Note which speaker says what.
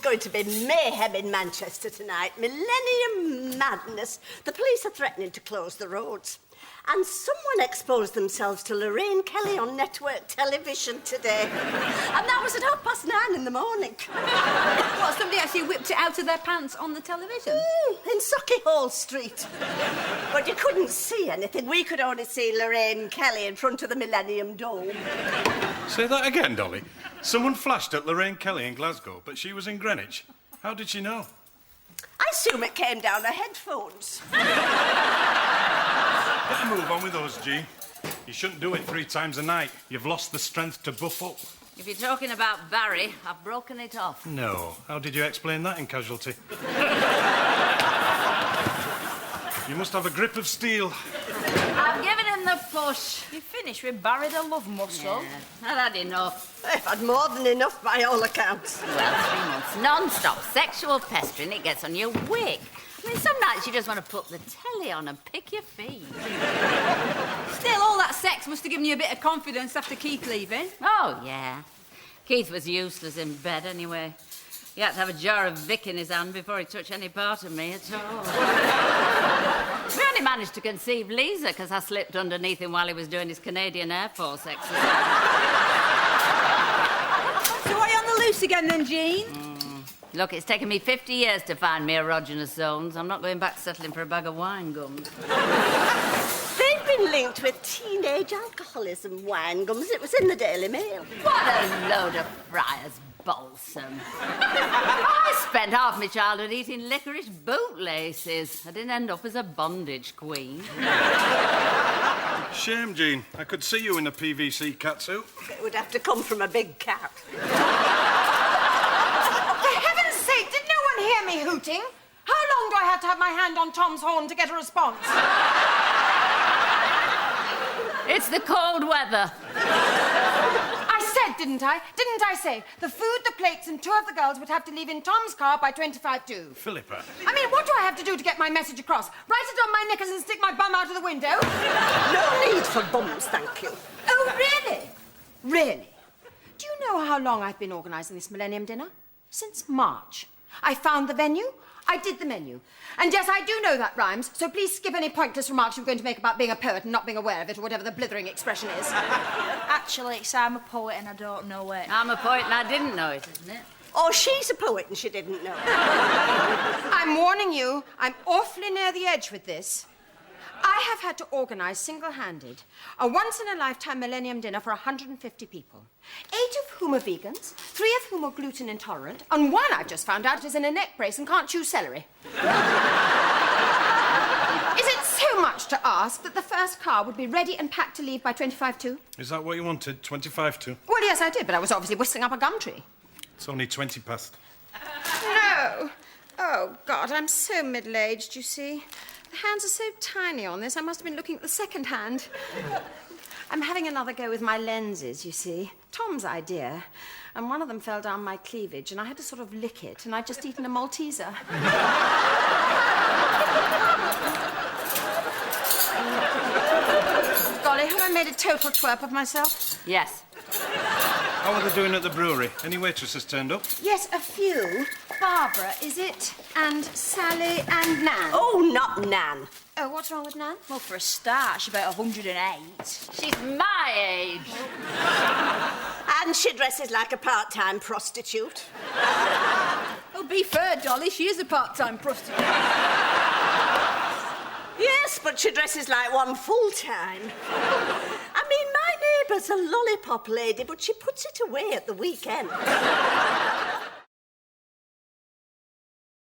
Speaker 1: going to be mayhem in Manchester tonight. Millennium madness. The police are threatening to close the roads. And someone exposed themselves to Lorraine Kelly on network television today. And that was at 9:30 in the morning.
Speaker 2: What, somebody actually whipped it out of their pants on the television?
Speaker 1: In Sauchiehall Street. But you couldn't see anything. We could only see Lorraine Kelly in front of the Millennium Dome.
Speaker 3: Say that again, Dolly. Someone flashed at Lorraine Kelly in Glasgow, but she was in Greenwich. How did she know?
Speaker 1: I assume it came down her headphones.
Speaker 3: Better move on with those, G. You shouldn't do it 3 times a night. You've lost the strength to buff up.
Speaker 4: If you're talking about Barry, I've broken it off.
Speaker 3: No. How did you explain that in Casualty? You must have a grip of steel.
Speaker 4: I've given him the push.
Speaker 2: You finished with Barry the love muscle.
Speaker 4: Yeah, I've had enough.
Speaker 1: I've had more than enough by all accounts.
Speaker 4: Well, 3 months non-stop sexual pestering, it gets on your wig. I mean, some nights you just want to put the telly on and pick your feet.
Speaker 2: Still, all that sex must have given you a bit of confidence after Keith leaving.
Speaker 4: Oh, yeah. Keith was useless in bed anyway. He had to have a jar of Vic in his hand before he touched any part of me at all. We only managed to conceive Lisa because I slipped underneath him while he was doing his Canadian Air Force exercise.
Speaker 2: So are you on the loose again then, Jean?
Speaker 4: Look, it's taken me 50 years to find me erogenous zones. I'm not going back settling for a bag of wine gums.
Speaker 1: They've been linked with teenage alcoholism, wine gums. It was in the Daily Mail.
Speaker 4: What a load of friars balsam. I spent half my childhood eating licorice bootlaces. I didn't end up as a bondage queen.
Speaker 3: Shame, Jean. I could see you in a PVC catsuit.
Speaker 1: It would have to come from a big cat.
Speaker 5: Did no one hear me hooting? How long do I have to have my hand on Tom's horn to get a response?
Speaker 4: It's the cold weather.
Speaker 5: I said, didn't I? Didn't I say the food, the plates, and 2 of the girls would have to leave in Tom's car by 25 to?
Speaker 3: Philippa.
Speaker 5: I mean, what do I have to do to get my message across? Write it on my knickers and stick my bum out of the window?
Speaker 1: No need for bums, thank you.
Speaker 5: Oh, really? Really? Do you know how long I've been organising this Millennium dinner? Since March. I found the venue, I did the menu. And yes, I do know that rhymes, so please skip any pointless remarks you're going to make about being a poet and not being aware of it, or whatever the blithering expression is.
Speaker 2: Actually, I'm a poet and I don't know it.
Speaker 4: I'm a poet and I didn't know it, isn't it?
Speaker 1: Or she's a poet and she didn't know.
Speaker 5: I'm warning you, I'm awfully near the edge with this. I have had to organise single-handed a once-in-a-lifetime Millennium dinner for 150 people, 8 of whom are vegans, 3 of whom are gluten intolerant, and 1 I've just found out is in a neck brace and can't chew celery. Is it so much to ask that the first car would be ready and packed to leave by 25 to?
Speaker 3: Is that what you wanted? 25 to?
Speaker 5: Well, yes, I did, but I was obviously whistling up a gum tree.
Speaker 3: It's only 20 past.
Speaker 5: No. Oh, God, I'm so middle-aged, you see. The hands are so tiny on this, I must have been looking at the second hand. I'm having another go with my lenses, you see. Tom's idea. And one of them fell down my cleavage, and I had to sort of lick it, and I'd just eaten a Malteser. Golly, have I made a total twerp of myself?
Speaker 4: Yes.
Speaker 3: How are they doing at the brewery? Any waitresses turned up?
Speaker 5: Yes, a few. Barbara, is it? And Sally and Nan.
Speaker 1: Oh, not Nan.
Speaker 5: Oh, what's wrong with Nan?
Speaker 2: Well, for a start, she's about 108.
Speaker 4: She's my age.
Speaker 1: And she dresses like a part-time prostitute.
Speaker 2: Oh, be fair, Dolly, she is a part-time prostitute.
Speaker 1: Yes, but she dresses like one full-time. I mean, my neighbour's a lollipop lady, but she puts it away at the weekend.